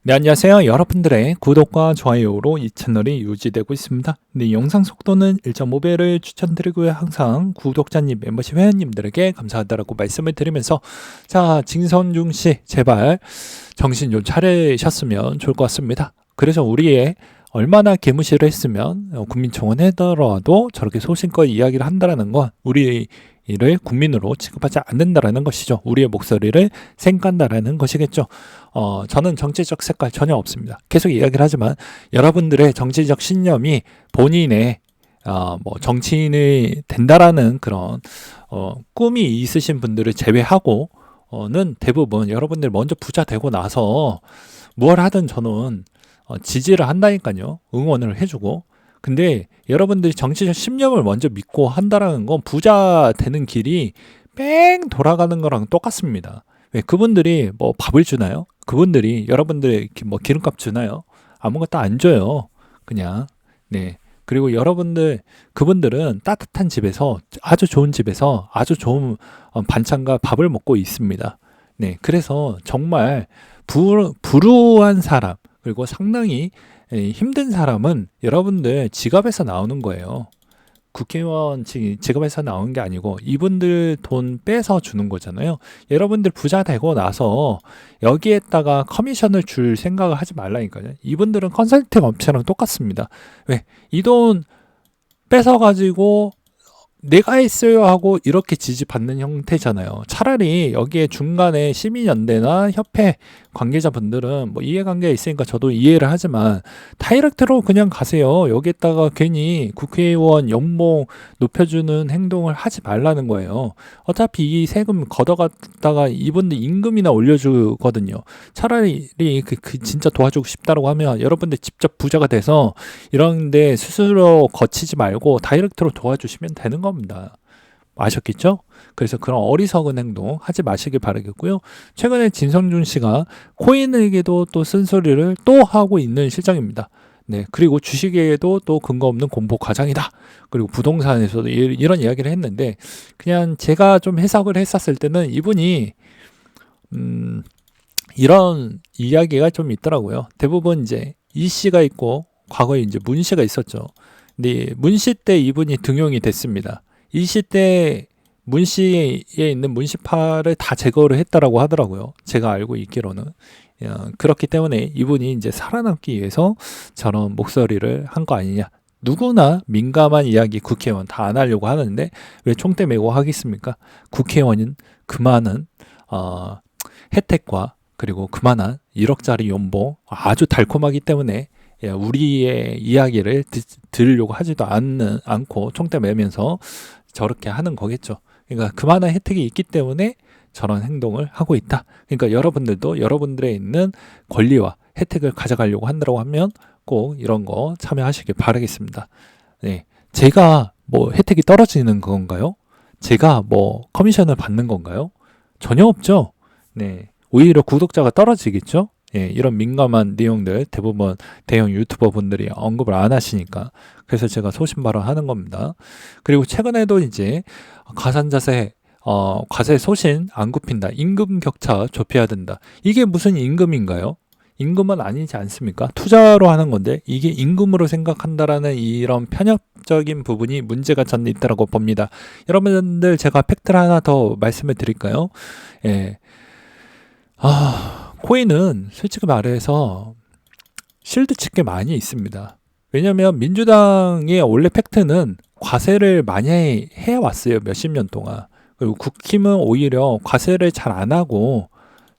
네, 안녕하세요. 여러분들의 구독과 좋아요로 이 채널이 유지되고 있습니다. 네, 영상 속도는 1.5배를 추천드리고요. 항상 구독자님, 멤버십 회원님들에게 감사하다라고 말씀을 드리면서, 자, 진선중 씨, 제발 정신 좀 차리셨으면 좋을 것 같습니다. 그래서 우리의 얼마나 개무시를 했으면 국민청원 해더라도 저렇게 소신껏 이야기를 한다라는 건 우리 이를 국민으로 취급하지 않는다라는 것이죠. 우리의 목소리를 생각한다라는 것이겠죠. 저는 정치적 색깔 전혀 없습니다. 계속 이야기를 하지만 여러분들의 정치적 신념이 본인의 뭐 정치인이 된다라는 그런 꿈이 있으신 분들을 제외하고는 대부분 여러분들 먼저 부자 되고 나서 무엇을 하든 저는 지지를 한다니까요. 응원을 해주고. 근데 여러분들이 정치적 신념을 먼저 믿고 한다라는 건 부자 되는 길이 뺑 돌아가는 거랑 똑같습니다. 왜 그분들이 뭐 밥을 주나요? 그분들이 여러분들의 뭐 기름값 주나요? 아무것도 안 줘요. 그냥. 네. 그리고 그분들은 따뜻한 집에서, 아주 좋은 집에서 아주 좋은 반찬과 밥을 먹고 있습니다. 네. 그래서 정말 불우한 사람, 그리고 상당히 힘든 사람은 여러분들 지갑에서 나오는 거예요. 국회의원 지갑에서 나오는 게 아니고 이분들 돈 빼서 주는 거잖아요. 여러분들 부자 되고 나서 여기에다가 커미션을 줄 생각을 하지 말라니까요. 이분들은 컨설팅 업체랑 똑같습니다. 왜? 이 돈 뺏어가지고 내가 했어요 하고 이렇게 지지받는 형태잖아요. 차라리 여기에 중간에 시민연대나 협회 관계자분들은 뭐 이해관계가 있으니까 저도 이해를 하지만 다이렉트로 그냥 가세요. 여기에다가 괜히 국회의원 연봉 높여주는 행동을 하지 말라는 거예요. 어차피 이 세금 걷어갔다가 이분들 임금이나 올려주거든요. 차라리 진짜 도와주고 싶다고 하면 여러분들 직접 부자가 돼서 이런데 스스로 거치지 말고 다이렉트로 도와주시면 되는 겁니다. 아셨겠죠? 그래서 그런 어리석은 행동 하지 마시길 바라겠고요. 최근에 진성준 씨가 코인에게도 또 쓴소리를 또 하고 있는 실정입니다. 네, 그리고 주식에도 또 근거 없는 공포 과장이다. 그리고 부동산에서도 이런 이야기를 했는데 그냥 제가 좀 해석을 했었을 때는 이분이 이런 이야기가 좀 있더라고요. 대부분 이제 이 씨가 있고 과거에 이제 문 씨가 있었죠. 근데 문 씨 때 이분이 등용이 됐습니다. 이 씨 때 문 씨에 있는 문씨파를 다 제거를 했다라고 하더라고요. 제가 알고 있기로는. 그렇기 때문에 이분이 이제 살아남기 위해서 저런 목소리를 한 거 아니냐. 누구나 민감한 이야기 국회의원 다 안 하려고 하는데 왜 총대 메고 하겠습니까? 국회의원은 그만한 혜택과 그리고 그만한 1억짜리 연봉 아주 달콤하기 때문에 우리의 이야기를 들으려고 하지도 않고 총대 매면서 저렇게 하는 거겠죠. 그러니까 그만한 혜택이 있기 때문에 저런 행동을 하고 있다. 그러니까 여러분들도 여러분들의 있는 권리와 혜택을 가져가려고 한다고 하면 꼭 이런 거 참여하시길 바라겠습니다. 네, 제가 뭐 혜택이 떨어지는 건가요? 제가 뭐 커미션을 받는 건가요? 전혀 없죠. 네, 오히려 구독자가 떨어지겠죠. 예, 이런 민감한 내용들 대부분 대형 유튜버 분들이 언급을 안 하시니까 그래서 제가 소신 발언하는 겁니다. 그리고 최근에도 이제 가산자세 과세 소신 안 굽힌다. 임금 격차 좁혀야 된다. 이게 무슨 임금인가요? 임금은 아니지 않습니까? 투자로 하는 건데 이게 임금으로 생각한다라는 이런 편협적인 부분이 문제가 저는 있다고 봅니다. 여러분들 제가 팩트를 하나 더 말씀을 드릴까요? 예. 코인은 솔직히 말해서 실드 칠 게 많이 있습니다. 왜냐면 민주당의 원래 팩트는 과세를 많이 해왔어요. 몇십 년 동안. 그리고 국힘은 오히려 과세를 잘 안 하고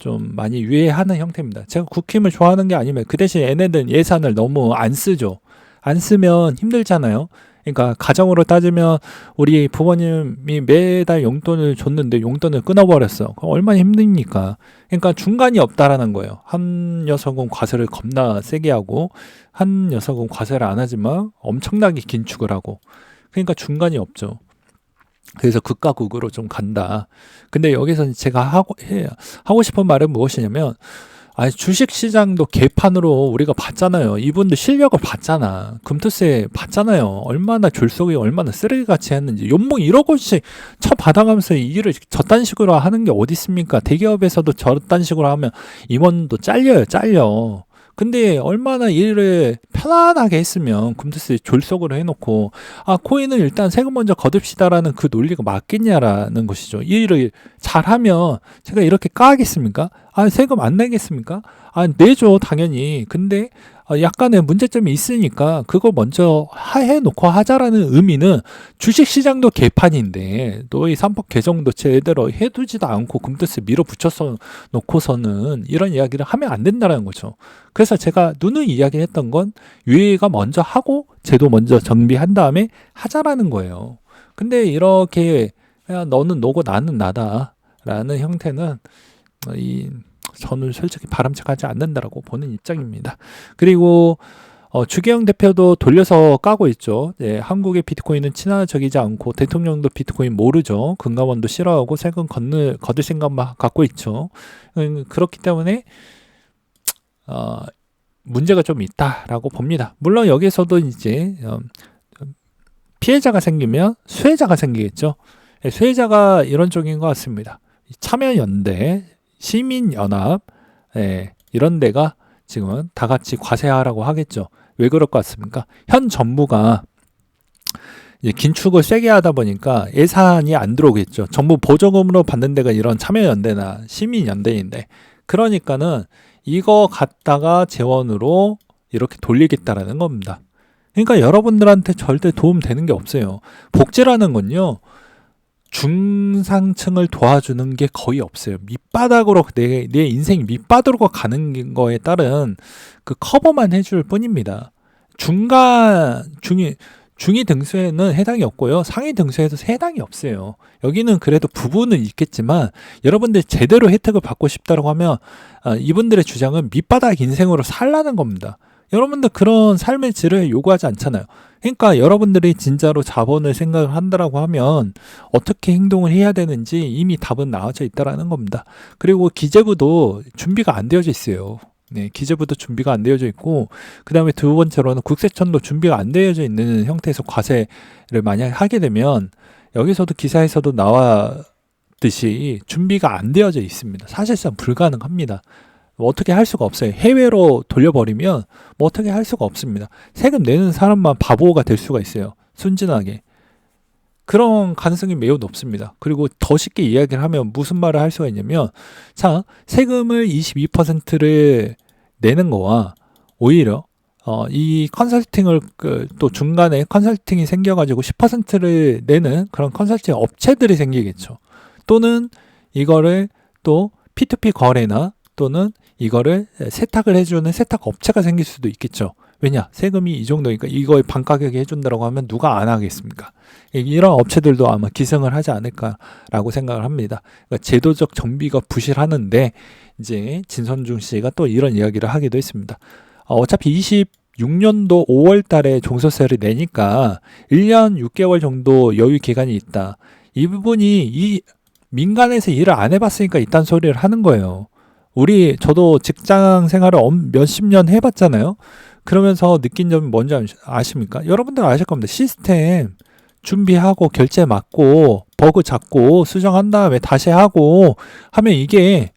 좀 많이 유예하는 형태입니다. 제가 국힘을 좋아하는 게 아니면 그 대신 얘네들 예산을 너무 안 쓰죠. 안 쓰면 힘들잖아요. 그러니까 가정으로 따지면 우리 부모님이 매달 용돈을 줬는데 용돈을 끊어버렸어. 그럼 얼마나 힘듭니까? 그러니까 중간이 없다라는 거예요. 한 녀석은 과세를 겁나 세게 하고 한 녀석은 과세를 안 하지만 엄청나게 긴축을 하고 그러니까 중간이 없죠. 그래서 극과 극으로 좀 간다. 근데 여기서 제가 하고 싶은 말은 무엇이냐면 주식 시장도 개판으로 우리가 봤잖아요. 이분들 실력을 봤잖아. 금투세 봤잖아요. 얼마나 졸속이 얼마나 쓰레기같이 했는지. 연봉 1억 원씩 쳐받아가면서 이 일을 저딴 식으로 하는 게 어디 있습니까? 대기업에서도 저딴 식으로 하면 임원도 잘려요. 잘려. 근데 얼마나 일을 편안하게 했으면 금투스 졸속으로 해놓고 코인은 일단 세금 먼저 거둡시다라는 그 논리가 맞겠냐라는 것이죠. 이 일을 잘하면 제가 이렇게 까겠습니까? 세금 안 내겠습니까? 내죠 당연히. 근데 약간의 문제점이 있으니까 그걸 먼저 해놓고 하자라는 의미는 주식시장도 개판인데 너희 삼법 개정도 제대로 해두지도 않고 금투스 밀어붙여서 놓고서는 이런 이야기를 하면 안 된다는 거죠. 그래서 제가 누누이 이야기했던 건 유예가 먼저 하고 제도 먼저 정비한 다음에 하자라는 거예요. 근데 이렇게 너는 너고 나는 나다라는 형태는 저는 솔직히 바람직하지 않는다라고 보는 입장입니다. 그리고 주계영 대표도 돌려서 까고 있죠. 한국의 비트코인은 친화적이지 않고 대통령도 비트코인 모르죠. 금감원도 싫어하고 세금 거둘 생각만 갖고 있죠. 그렇기 때문에 문제가 좀 있다라고 봅니다. 물론 여기서도 이제 피해자가 생기면 수혜자가 생기겠죠. 수혜자가 이런 쪽인 것 같습니다. 참여연대, 시민연합 이런 데가 지금은 다 같이 과세하라고 하겠죠. 왜 그럴 것 같습니까? 현 정부가 이제 긴축을 세게 하다 보니까 예산이 안 들어오겠죠. 정부 보조금으로 받는 데가 이런 참여연대나 시민연대인데, 그러니까는 이거 갖다가 재원으로 이렇게 돌리겠다라는 겁니다. 그러니까 여러분들한테 절대 도움 되는 게 없어요. 복지라는 건요, 중상층을 도와주는 게 거의 없어요. 밑바닥으로 내 인생이 밑바닥으로 가는 거에 따른 그 커버만 해줄 뿐입니다. 중위 등수에는 해당이 없고요. 상위 등수에도 해당이 없어요. 여기는 그래도 부분은 있겠지만 여러분들 제대로 혜택을 받고 싶다고 하면 이분들의 주장은 밑바닥 인생으로 살라는 겁니다. 여러분들 그런 삶의 질을 요구하지 않잖아요. 그러니까 여러분들이 진짜로 자본을 생각을 한다라고 하면 어떻게 행동을 해야 되는지 이미 답은 나와져 있다라는 겁니다. 그리고 기재부도 준비가 안 되어져 있어요. 기재부도 준비가 안 되어져 있고, 그 다음에 두 번째로는 국세청도 준비가 안 되어져 있는 형태에서 과세를 만약에 하게 되면 여기서도 기사에서도 나왔듯이 준비가 안 되어져 있습니다. 사실상 불가능합니다. 어떻게 할 수가 없어요. 해외로 돌려버리면 어떻게 할 수가 없습니다. 세금 내는 사람만 바보가 될 수가 있어요. 순진하게. 그런 가능성이 매우 높습니다. 그리고 더 쉽게 이야기를 하면 무슨 말을 할 수가 있냐면, 자, 세금을 22%를 내는 거와 오히려 이 컨설팅을 또 중간에 컨설팅이 생겨가지고 10%를 내는 그런 컨설팅 업체들이 생기겠죠. 또는 이거를 또 P2P 거래나 또는 이거를 세탁을 해주는 세탁 업체가 생길 수도 있겠죠. 왜냐? 세금이 이 정도니까 이거에 반가격에 해준다고 하면 누가 안 하겠습니까? 이런 업체들도 아마 기승을 하지 않을까라고 생각을 합니다. 그러니까 제도적 정비가 부실하는데 이제 진선중 씨가 또 이런 이야기를 하기도 했습니다. 어차피 26년도 5월 달에 종소세를 내니까 1년 6개월 정도 여유 기간이 있다. 이 부분이 이 민간에서 일을 안 해봤으니까 이딴 소리를 하는 거예요. 저도 직장 생활을 몇십 년 해봤잖아요. 그러면서 느낀 점이 뭔지 아십니까? 여러분들 아실 겁니다. 시스템 준비하고 결제 맞고 버그 잡고 수정한 다음에 다시 하고 하면 이게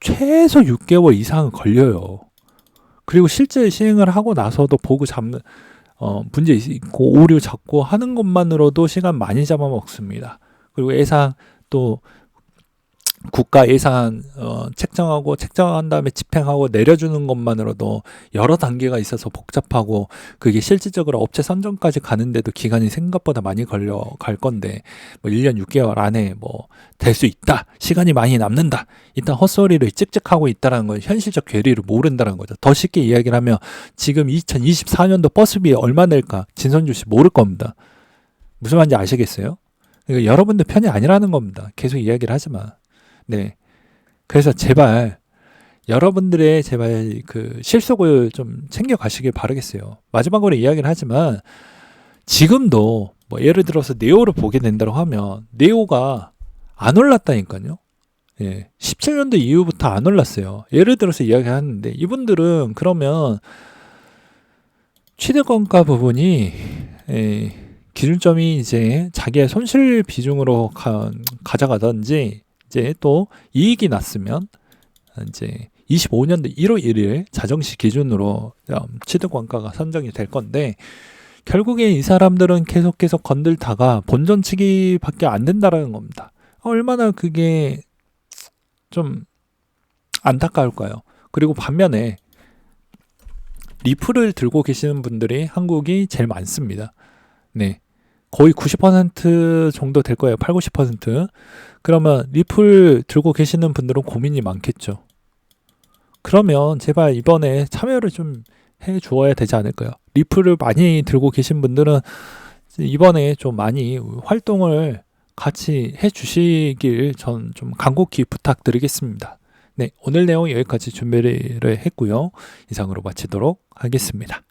최소 6개월 이상은 걸려요. 그리고 실제 시행을 하고 나서도 버그 잡는 문제 있고 오류 잡고 하는 것만으로도 시간 많이 잡아먹습니다. 그리고 예산 또 국가 예산 책정한 다음에 집행하고 내려주는 것만으로도 여러 단계가 있어서 복잡하고, 그게 실질적으로 업체 선정까지 가는데도 기간이 생각보다 많이 갈 건데 1년 6개월 안에 될 수 있다, 시간이 많이 남는다, 일단 헛소리를 찍찍하고 있다는 건 현실적 괴리를 모른다는 거죠. 더 쉽게 이야기를 하면 지금 2024년도 버스비 얼마 낼까 진선주 씨 모를 겁니다. 무슨 말인지 아시겠어요? 그러니까 여러분들 편이 아니라는 겁니다. 계속 이야기를 하지만. 그래서 제발 여러분들의 그 실속을 좀 챙겨 가시길 바라겠어요. 마지막으로 이야기를 하지만 지금도 예를 들어서 네오를 보게 된다고 하면 네오가 안 올랐다니까요. 17년도 이후부터 안 올랐어요. 예를 들어서 이야기하는데 이분들은 그러면 취득원가 부분이 기준점이 이제 자기의 손실 비중으로 가져가든지 이제 또 이익이 났으면 이제 25년도 1월 1일 자정시 기준으로 취득 원가가 선정이 될 건데, 결국에 이 사람들은 계속 건들다가 본전치기밖에 안 된다라는 겁니다. 얼마나 그게 좀 안타까울까요? 그리고 반면에 리플을 들고 계시는 분들이 한국이 제일 많습니다. 네. 거의 90% 정도 될 거예요. 8, 90%. 그러면 리플 들고 계시는 분들은 고민이 많겠죠. 그러면 제발 이번에 참여를 좀 해 주어야 되지 않을까요? 리플을 많이 들고 계신 분들은 이번에 좀 많이 활동을 같이 해 주시길 전 좀 간곡히 부탁드리겠습니다. 네, 오늘 내용 여기까지 준비를 했고요. 이상으로 마치도록 하겠습니다.